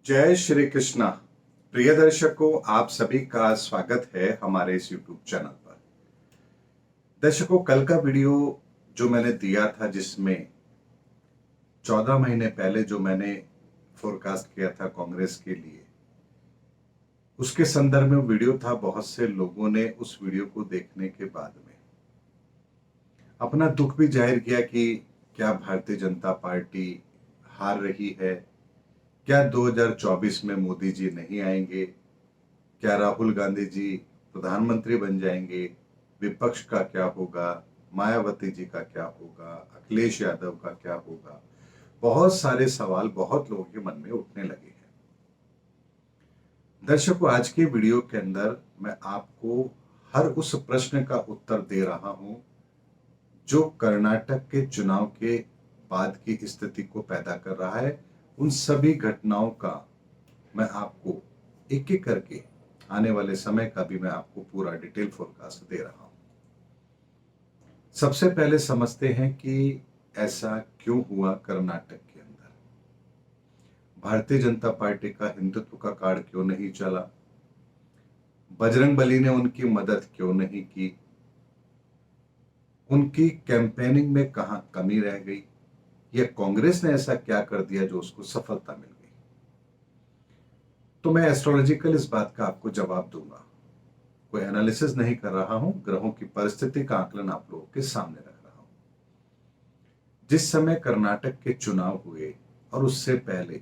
जय श्री कृष्णा। प्रिय दर्शकों, आप सभी का स्वागत है हमारे इस YouTube चैनल पर। दर्शकों, कल का वीडियो जो मैंने दिया था, जिसमें 14 महीने पहले जो मैंने फोरकास्ट किया था कांग्रेस के लिए, उसके संदर्भ में वीडियो था। बहुत से लोगों ने उस वीडियो को देखने के बाद में अपना दुख भी जाहिर किया कि क्या भारतीय जनता पार्टी हार रही है, क्या 2024 में मोदी जी नहीं आएंगे, क्या राहुल गांधी जी प्रधानमंत्री बन जाएंगे, विपक्ष का क्या होगा, मायावती जी का क्या होगा, अखिलेश यादव का क्या होगा। बहुत सारे सवाल बहुत लोगों के मन में उठने लगे हैं। दर्शकों, आज के वीडियो के अंदर मैं आपको हर उस प्रश्न का उत्तर दे रहा हूं जो कर्नाटक के चुनाव के बाद की स्थिति को पैदा कर रहा है। उन सभी घटनाओं का मैं आपको एक एक करके, आने वाले समय का भी मैं आपको पूरा डिटेल फोरकास्ट दे रहा हूं। सबसे पहले समझते हैं कि ऐसा क्यों हुआ कर्नाटक के अंदर। भारतीय जनता पार्टी का हिंदुत्व का कार्ड क्यों नहीं चला, बजरंगबली ने उनकी मदद क्यों नहीं की, उनकी कैंपेनिंग में कहां कमी रह गई, या कांग्रेस ने ऐसा क्या कर दिया जो उसको सफलता मिल गई। तो मैं एस्ट्रोलॉजिकल इस बात का आपको जवाब दूंगा। कोई एनालिसिस नहीं कर रहा हूं, ग्रहों की परिस्थिति का आकलन आप लोगों के सामने रख रहा हूं। जिस समय कर्नाटक के चुनाव हुए और उससे पहले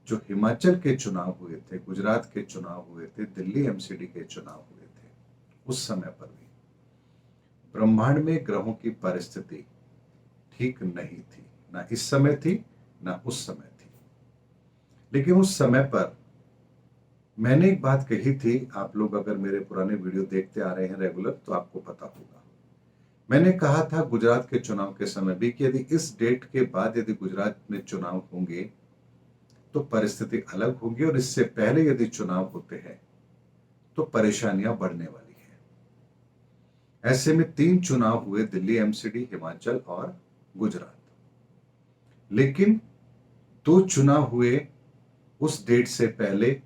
जो हिमाचल के चुनाव हुए थे, गुजरात के चुनाव हुए थे, दिल्ली एमसीडी के चुनाव हुए थे, उस समय पर भी ब्रह्मांड में ग्रहों की परिस्थिति ठीक नहीं थी। ना इस समय थी, ना उस समय थी। लेकिन उस समय पर मैंने एक बात कही थी, आप लोग अगर मेरे पुराने वीडियो देखते आ रहे हैं रेगुलर तो आपको पता होगा। मैंने कहा था गुजरात के चुनाव के समय भी कि यदि इस डेट के बाद यदि गुजरात में चुनाव होंगे तो परिस्थिति अलग होगी, और इससे पहले यदि चुनाव होते हैं तो परेशानियां बढ़ने वाली है। ऐसे में 3 चुनाव हुए, दिल्ली एमसीडी, हिमाचल और गुजरात। लेकिन 2 चुनाव हुए उस डेट से पहले,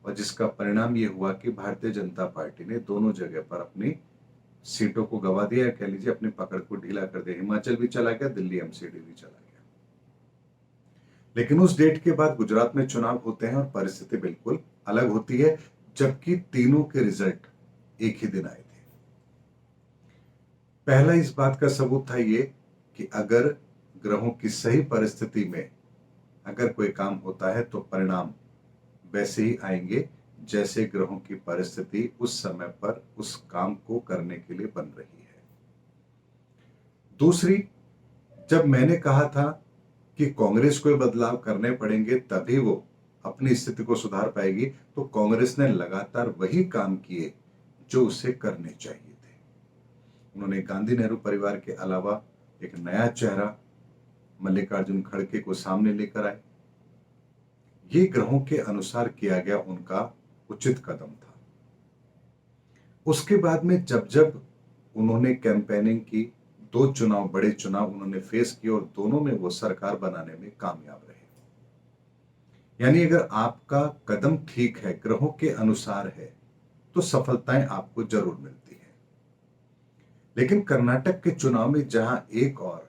और जिसका परिणाम यह हुआ कि भारतीय जनता पार्टी ने दोनों जगह पर अपनी सीटों को गवा दिया, कह लीजिए अपनी पकड़ को ढीला कर दिया। हिमाचल भी चला गया, दिल्ली एमसीडी भी चला गया। लेकिन उस डेट के बाद गुजरात में चुनाव होते हैं और परिस्थिति बिल्कुल अलग होती है, जबकि तीनों के रिजल्ट एक ही दिन आए थे। पहला इस बात का सबूत था ये कि अगर ग्रहों की सही परिस्थिति में अगर कोई काम होता है तो परिणाम वैसे ही आएंगे जैसे ग्रहों की परिस्थिति उस समय पर उस काम को करने के लिए बन रही है। दूसरी, जब मैंने कहा था कि कांग्रेस को बदलाव करने पड़ेंगे तभी वो अपनी स्थिति को सुधार पाएगी, तो कांग्रेस ने लगातार वही काम किए जो उसे करने चाहिए थे। उन्होंने गांधी नेहरू परिवार के अलावा एक नया चेहरा मल्लिकार्जुन खड़गे को सामने लेकर आए। ये ग्रहों के अनुसार किया गया उनका उचित कदम था। उसके बाद में जब जब उन्होंने कैंपेनिंग की, 2 चुनाव, बड़े चुनाव उन्होंने फेस किए और दोनों में वो सरकार बनाने में कामयाब रहे। यानी अगर आपका कदम ठीक है, ग्रहों के अनुसार है, तो सफलताएं आपको जरूर मिलती है। लेकिन कर्नाटक के चुनाव में जहां एक और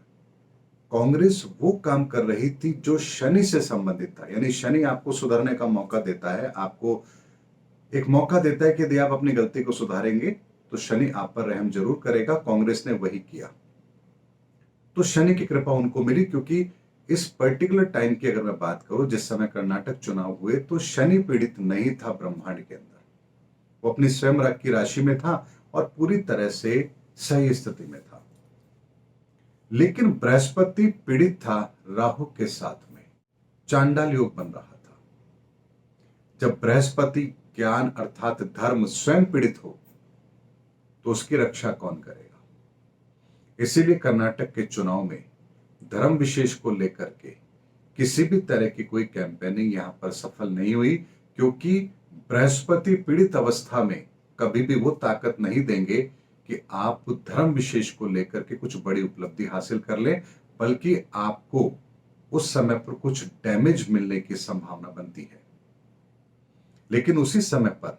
कांग्रेस वो काम कर रही थी जो शनि से संबंधित था, यानी शनि आपको सुधरने का मौका देता है, आपको एक मौका देता है कि यदि आप अपनी गलती को सुधारेंगे तो शनि आप पर रहम जरूर करेगा। कांग्रेस ने वही किया, तो शनि की कृपा उनको मिली। क्योंकि इस पर्टिकुलर टाइम की अगर मैं बात करूं, जिस समय कर्नाटक चुनाव हुए, तो शनि पीड़ित नहीं था ब्रह्मांड के अंदर। वो अपनी स्वयं की राशि में था और पूरी तरह से सही स्थिति में था। लेकिन बृहस्पति पीड़ित था राहु के साथ में, चांडाल योग बन रहा था। जब बृहस्पति ज्ञान अर्थात धर्म स्वयं पीड़ित हो तो उसकी रक्षा कौन करेगा। इसीलिए कर्नाटक के चुनाव में धर्म विशेष को लेकर के किसी भी तरह की कोई कैंपेनिंग यहां पर सफल नहीं हुई, क्योंकि बृहस्पति पीड़ित अवस्था में कभी भी वो ताकत नहीं देंगे कि आप धर्म विशेष को लेकर के कुछ बड़ी उपलब्धि हासिल कर लें, बल्कि आपको उस समय पर कुछ डैमेज मिलने की संभावना बनती है। लेकिन उसी समय पर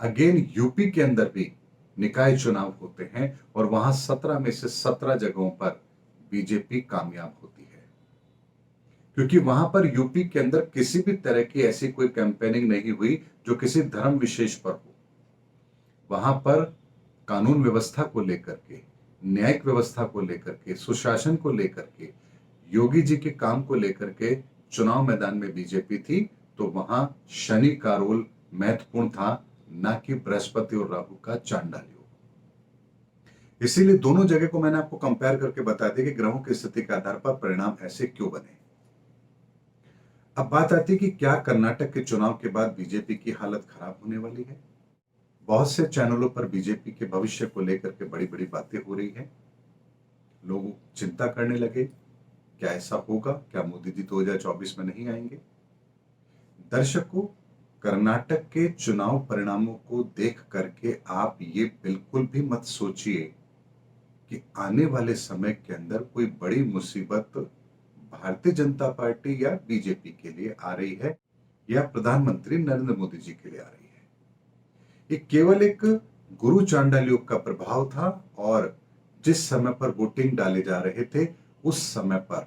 अगेन यूपी के अंदर भी निकाय चुनाव होते हैं और वहां 17 में से 17 जगहों पर बीजेपी कामयाब होती है, क्योंकि वहां पर यूपी के अंदर किसी भी तरह की ऐसी कोई कैंपेनिंग नहीं हुई जो किसी धर्म विशेष पर हो। वहां पर कानून व्यवस्था को लेकर के, न्यायिक व्यवस्था को लेकर के, सुशासन को लेकर के, योगी जी के काम को लेकर के चुनाव मैदान में बीजेपी थी। तो वहां शनि का रोल महत्वपूर्ण था, ना कि बृहस्पति और राहु का चांडाल योग। इसीलिए दोनों जगह को मैंने आपको कंपेयर करके बता दिया कि ग्रहों की स्थिति के आधार पर परिणाम ऐसे क्यों बने। अब बात आती है कि क्या कर्नाटक के चुनाव के बाद बीजेपी की हालत खराब होने वाली है। बहुत से चैनलों पर बीजेपी के भविष्य को लेकर के बड़ी बड़ी बातें हो रही है। लोग चिंता करने लगे, क्या ऐसा होगा, क्या मोदी जी 2024 में नहीं आएंगे। दर्शकों, कर्नाटक के चुनाव परिणामों को देख करके आप ये बिल्कुल भी मत सोचिए कि आने वाले समय के अंदर कोई बड़ी मुसीबत भारतीय जनता पार्टी या बीजेपी के लिए आ रही है या प्रधानमंत्री नरेंद्र मोदी जी के लिए आ रही है। ये केवल एक गुरु चांडाल योग का प्रभाव था और जिस समय पर वोटिंग डाले जा रहे थे उस समय पर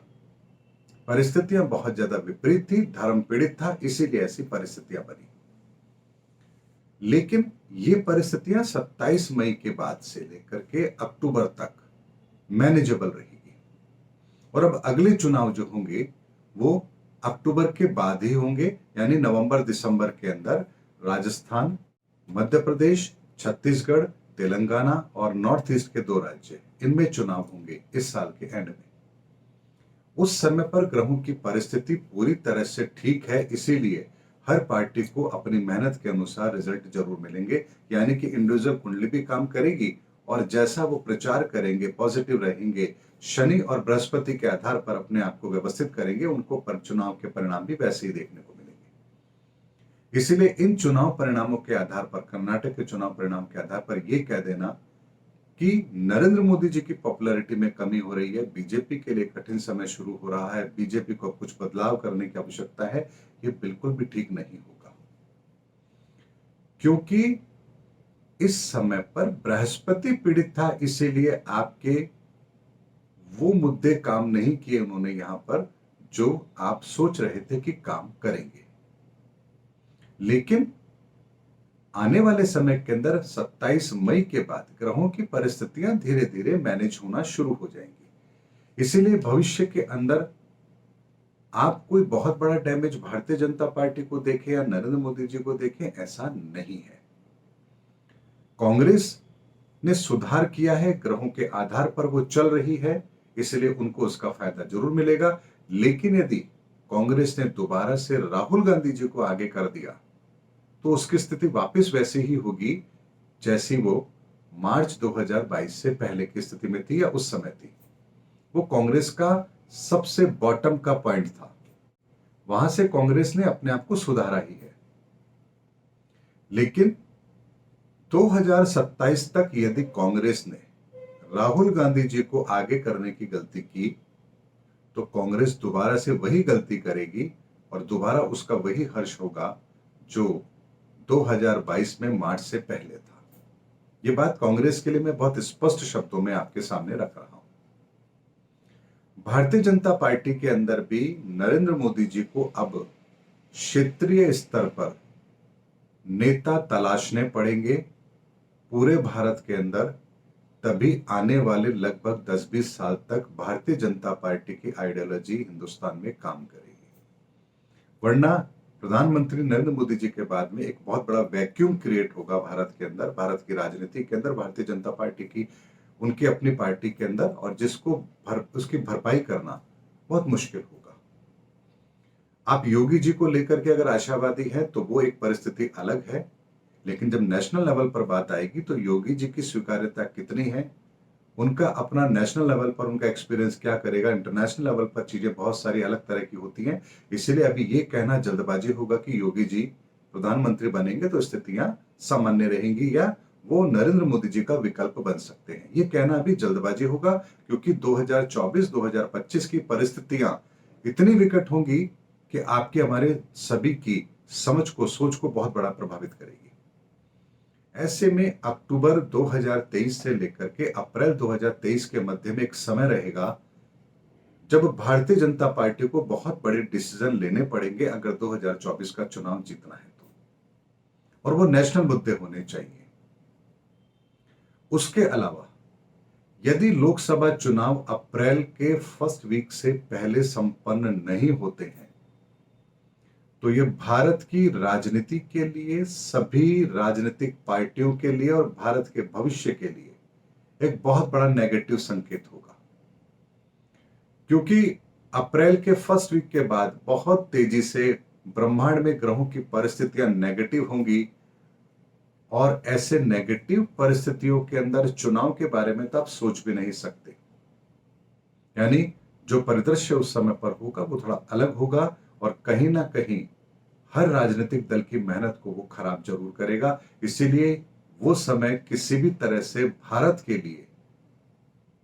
परिस्थितियां बहुत ज्यादा विपरीत थी, धर्म पीड़ित था, इसीलिए ऐसी परिस्थितियां बनी। लेकिन ये परिस्थितियां 27 मई के बाद से लेकर के अक्टूबर तक मैनेजेबल रहेगी और अब अगले चुनाव जो होंगे वो अक्टूबर के बाद ही होंगे, यानी नवंबर दिसंबर के अंदर राजस्थान, मध्य प्रदेश, छत्तीसगढ़, तेलंगाना और नॉर्थ ईस्ट के 2 राज्य, इनमें चुनाव होंगे इस साल के एंड में। उस समय पर ग्रहों की परिस्थिति पूरी तरह से ठीक है, इसीलिए हर पार्टी को अपनी मेहनत के अनुसार रिजल्ट जरूर मिलेंगे, यानी कि इंडिविजुअल कुंडली भी काम करेगी और जैसा वो प्रचार करेंगे, पॉजिटिव रहेंगे, शनि और बृहस्पति के आधार पर अपने आप को व्यवस्थित करेंगे, उनको चुनाव के परिणाम भी वैसे ही देखने को मिलेंगे। इसीलिए इन चुनाव परिणामों के आधार पर, कर्नाटक के चुनाव परिणाम के आधार पर यह कह देना कि नरेंद्र मोदी जी की पॉपुलैरिटी में कमी हो रही है, बीजेपी के लिए कठिन समय शुरू हो रहा है, बीजेपी को कुछ बदलाव करने की आवश्यकता है, ये बिल्कुल भी ठीक नहीं होगा। क्योंकि इस समय पर बृहस्पति पीड़ित था, इसीलिए आपके वो मुद्दे काम नहीं किए उन्होंने यहां पर जो आप सोच रहे थे कि काम करेंगे। लेकिन आने वाले समय के अंदर 27 मई के बाद ग्रहों की परिस्थितियां धीरे धीरे मैनेज होना शुरू हो जाएंगी। इसीलिए भविष्य के अंदर आप कोई बहुत बड़ा डैमेज भारतीय जनता पार्टी को देखें या नरेंद्र मोदी जी को देखें, ऐसा नहीं है। कांग्रेस ने सुधार किया है, ग्रहों के आधार पर वो चल रही है, इसलिए उनको उसका फायदा जरूर मिलेगा। लेकिन यदि कांग्रेस ने दोबारा से राहुल गांधी जी को आगे कर दिया तो उसकी स्थिति वापस वैसी ही होगी जैसी वो मार्च 2022 से पहले की स्थिति में थी या उस समय थी। वो कांग्रेस का सबसे बॉटम का पॉइंट था, वहां से कांग्रेस ने अपने आप को सुधारा ही है। लेकिन 2027 तक यदि कांग्रेस ने राहुल गांधी जी को आगे करने की गलती की तो कांग्रेस दोबारा से वही गलती करेगी और दोबारा उसका वही हर्ष होगा जो 2022 में मार्च से पहले था। यह बात कांग्रेस के लिए मैं बहुत स्पष्ट शब्दों में आपके सामने रख रहा हूं। भारतीय जनता पार्टी के अंदर भी नरेंद्र मोदी जी को अब क्षेत्रीय स्तर पर नेता तलाशने पड़ेंगे पूरे भारत के अंदर, तभी आने वाले लगभग 10-20 साल तक भारतीय जनता पार्टी की आइडियोलॉजी हिंदुस्तान में काम करेगी। वरना प्रधानमंत्री नरेंद्र मोदी जी के बाद में एक बहुत बड़ा वैक्यूम क्रिएट होगा भारत के अंदर, भारत की राजनीति के अंदर, भारतीय जनता पार्टी की, उनकी अपनी पार्टी के अंदर, और जिसको उसकी भरपाई करना बहुत मुश्किल होगा। आप योगी जी को लेकर के अगर आशावादी हैं तो वो एक परिस्थिति अलग है, लेकिन जब नेशनल लेवल पर बात आएगी तो योगी जी की स्वीकार्यता कितनी है, उनका अपना नेशनल लेवल पर उनका एक्सपीरियंस क्या करेगा, इंटरनेशनल लेवल पर चीजें बहुत सारी अलग तरह की होती हैं। इसीलिए अभी ये कहना जल्दबाजी होगा कि योगी जी प्रधानमंत्री बनेंगे तो स्थितियां सामान्य रहेंगी या वो नरेंद्र मोदी जी का विकल्प बन सकते हैं। ये कहना अभी जल्दबाजी होगा, क्योंकि 2024-2025 की परिस्थितियां इतनी विकट होंगी कि आपके हमारे सभी की समझ को, सोच को बहुत बड़ा प्रभावित करेगी। ऐसे में अक्टूबर 2023 से लेकर के अप्रैल 2023 के मध्य में एक समय रहेगा जब भारतीय जनता पार्टी को बहुत बड़े डिसीजन लेने पड़ेंगे अगर 2024 का चुनाव जीतना है तो, और वो नेशनल मुद्दे होने चाहिए। उसके अलावा यदि लोकसभा चुनाव अप्रैल के फर्स्ट वीक से पहले संपन्न नहीं होते हैं तो ये भारत की राजनीति के लिए, सभी राजनीतिक पार्टियों के लिए और भारत के भविष्य के लिए एक बहुत बड़ा नेगेटिव संकेत होगा। क्योंकि अप्रैल के फर्स्ट वीक के बाद बहुत तेजी से ब्रह्मांड में ग्रहों की परिस्थितियां नेगेटिव होंगी और ऐसे नेगेटिव परिस्थितियों के अंदर चुनाव के बारे में तो आप सोच भी नहीं सकते। यानी जो परिदृश्य उस समय पर होगा वो थोड़ा अलग होगा और कहीं ना कहीं हर राजनीतिक दल की मेहनत को वो खराब जरूर करेगा। इसीलिए वो समय किसी भी तरह से भारत के लिए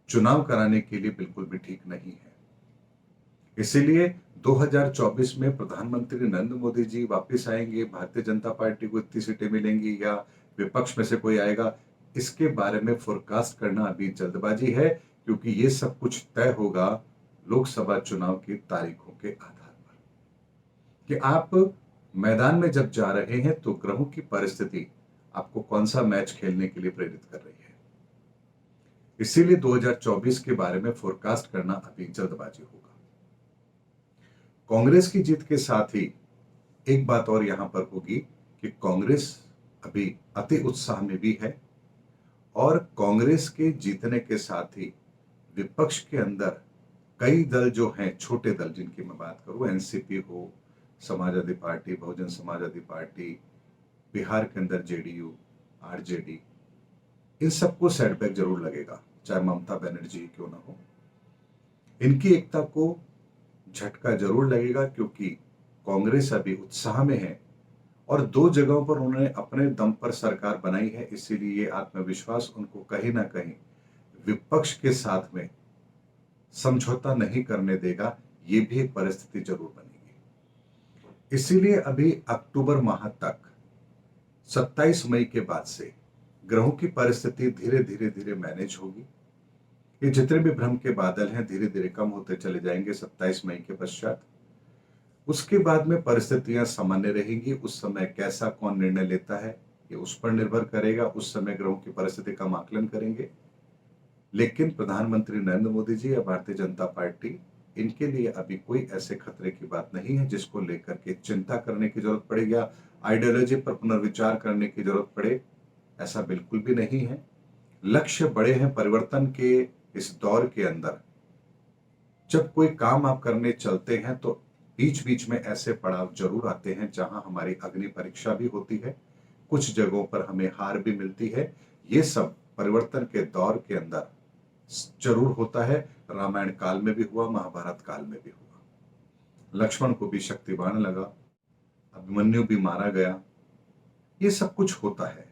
चुनाव कराने के लिए बिल्कुल भी ठीक नहीं है। इसीलिए 2024 में प्रधानमंत्री नरेंद्र मोदी जी वापस आएंगे, भारतीय जनता पार्टी को इतनी सीटें मिलेंगी या विपक्ष में से कोई आएगा, इसके बारे में फोरकास्ट करना अभी जल्दबाजी है, क्योंकि ये सब कुछ तय होगा लोकसभा चुनाव की तारीखों के आधार पर। कि आप मैदान में जब जा रहे हैं तो ग्रहों की परिस्थिति आपको कौन सा मैच खेलने के लिए प्रेरित कर रही है। इसीलिए 2024 के बारे में फोरकास्ट करना अभी जल्दबाजी होगा। कांग्रेस की जीत के साथ ही एक बात और यहां पर होगी कि कांग्रेस अभी अति उत्साह में भी है और कांग्रेस के जीतने के साथ ही विपक्ष के अंदर कई दल जो हैं, छोटे दल जिनकी मैं बात करूं, एनसीपी हो, समाजवादी पार्टी, बहुजन समाजवादी पार्टी, बिहार के अंदर जेडीयू, आरजेडी, इन सबको सेटबैक जरूर लगेगा, चाहे ममता बनर्जी क्यों ना हो। इनकी एकता को झटका जरूर लगेगा क्योंकि कांग्रेस अभी उत्साह में है और दो जगहों पर उन्होंने अपने दम पर सरकार बनाई है। इसीलिए ये आत्मविश्वास उनको कहीं ना कहीं विपक्ष के साथ में समझौता नहीं करने देगा। ये भी एक परिस्थिति जरूर बनेगी। इसीलिए अभी अक्टूबर माह तक 27 मई के बाद से ग्रहों की परिस्थिति धीरे धीरे धीरे मैनेज होगी। ये जितने भी भ्रम के बादल हैं धीरे धीरे कम होते चले जाएंगे 27 मई के पश्चात। उसके बाद में परिस्थितियां सामान्य रहेंगी। उस समय कैसा कौन निर्णय लेता है ये उस पर निर्भर करेगा। उस समय ग्रहों की परिस्थिति का आकलन करेंगे। लेकिन प्रधानमंत्री नरेंद्र मोदी जी या भारतीय जनता पार्टी, इनके लिए अभी कोई ऐसे खतरे की बात नहीं है जिसको लेकर के चिंता करने की जरूरत पड़े या आइडियोलॉजी पर पुनर्विचार करने की जरूरत पड़े। ऐसा बिल्कुल भी नहीं है। लक्ष्य बड़े हैं। परिवर्तन के इस दौर के अंदर जब कोई काम आप करने चलते हैं तो बीच बीच में ऐसे पड़ाव जरूर आते हैं जहां हमारी अग्नि परीक्षा भी होती है, कुछ जगहों पर हमें हार भी मिलती है। ये सब परिवर्तन के दौर के अंदर जरूर होता है। रामायण काल में भी हुआ, महाभारत काल में भी हुआ। लक्ष्मण को भी शक्तिबाण लगा, अभिमन्यु भी मारा गया। ये सब कुछ होता है।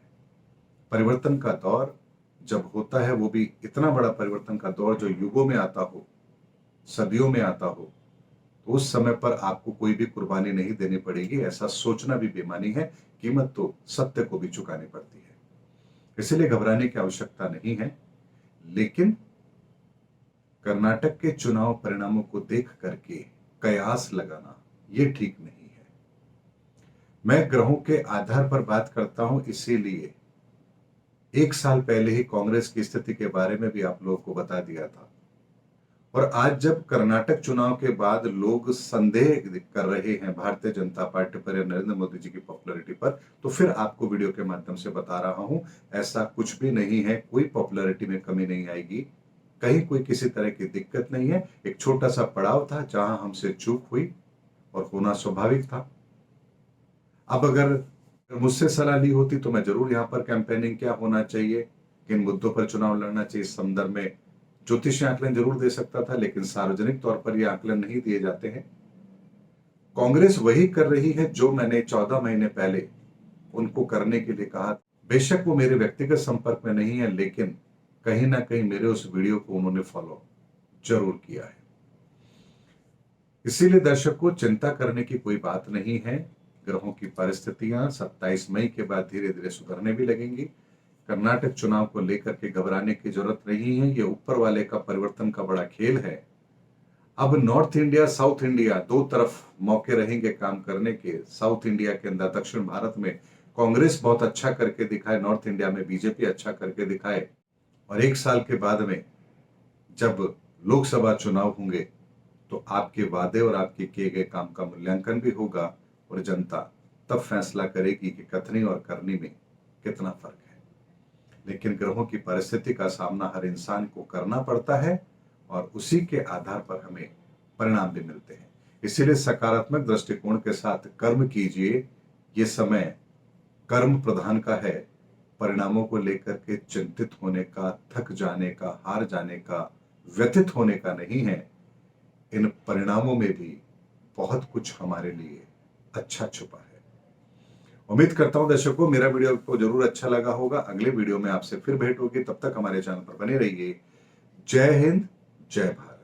परिवर्तन का दौर जब होता है, वो भी इतना बड़ा परिवर्तन का दौर जो युगों में आता हो, सदियों में आता हो, तो उस समय पर आपको कोई भी कुर्बानी नहीं देनी पड़ेगी, ऐसा सोचना भी बेईमानी है। कीमत तो सत्य को भी चुकानी पड़ती है। इसलिए घबराने की आवश्यकता नहीं है। लेकिन कर्नाटक के चुनाव परिणामों को देख करके कयास लगाना ये ठीक नहीं है। मैं ग्रहों के आधार पर बात करता हूं, इसीलिए एक साल पहले ही कांग्रेस की स्थिति के बारे में भी आप लोगों को बता दिया था। और आज जब कर्नाटक चुनाव के बाद लोग संदेह कर रहे हैं भारतीय जनता पार्टी पर या नरेंद्र मोदी जी की पॉपुलैरिटी पर, तो फिर आपको वीडियो के माध्यम से बता रहा हूं, ऐसा कुछ भी नहीं है। कोई पॉपुलैरिटी में कमी नहीं आएगी, कहीं कोई किसी तरह की दिक्कत नहीं है। एक छोटा सा पड़ाव था जहां हमसे चूक हुई और होना स्वाभाविक था। अब अगर मुझसे सलाह ली होती तो मैं जरूर यहां पर कैंपेनिंग क्या होना चाहिए, किन मुद्दों पर चुनाव लड़ना चाहिए, इस संदर्भ में ज्योतिषीय आकलन जरूर दे सकता था, लेकिन सार्वजनिक तौर पर यह आकलन नहीं दिए जाते हैं। कांग्रेस वही कर रही है जो मैंने 14 महीने पहले उनको करने के लिए कहा। बेशक वो मेरे व्यक्तिगत संपर्क में नहीं है, लेकिन कहीं ना कहीं मेरे उस वीडियो को उन्होंने फॉलो जरूर किया है। इसीलिए दर्शकों, चिंता करने की कोई बात नहीं है। ग्रहों की परिस्थितियां 27 मई के बाद धीरे धीरे सुधरने भी लगेंगी। कर्नाटक चुनाव को लेकर के घबराने की जरूरत नहीं है, ये ऊपर वाले का परिवर्तन का बड़ा खेल है। अब नॉर्थ इंडिया साउथ इंडिया दो तरफ मौके रहेंगे काम करने के। साउथ इंडिया के अंदर, दक्षिण भारत में कांग्रेस बहुत अच्छा करके दिखाए, नॉर्थ इंडिया में बीजेपी अच्छा करके दिखाए, और एक साल के बाद में जब लोकसभा चुनाव होंगे तो आपके वादे और आपके किए गए काम का मूल्यांकन भी होगा और जनता तब फैसला करेगी कि कथनी और करनी में कितना फर्क है। लेकिन ग्रहों की परिस्थिति का सामना हर इंसान को करना पड़ता है और उसी के आधार पर हमें परिणाम भी मिलते हैं। इसीलिए सकारात्मक दृष्टिकोण के साथ कर्म कीजिए। ये समय कर्म प्रधान का है। परिणामों को लेकर के चिंतित होने का, थक जाने का, हार जाने का, व्यथित होने का नहीं है। इन परिणामों में भी बहुत कुछ हमारे लिए अच्छा छुपा है। उम्मीद करता हूं दर्शकों, मेरा वीडियो आपको जरूर अच्छा लगा होगा। अगले वीडियो में आपसे फिर भेंट होगी, तब तक हमारे चैनल पर बने रहिए। जय हिंद, जय भारत।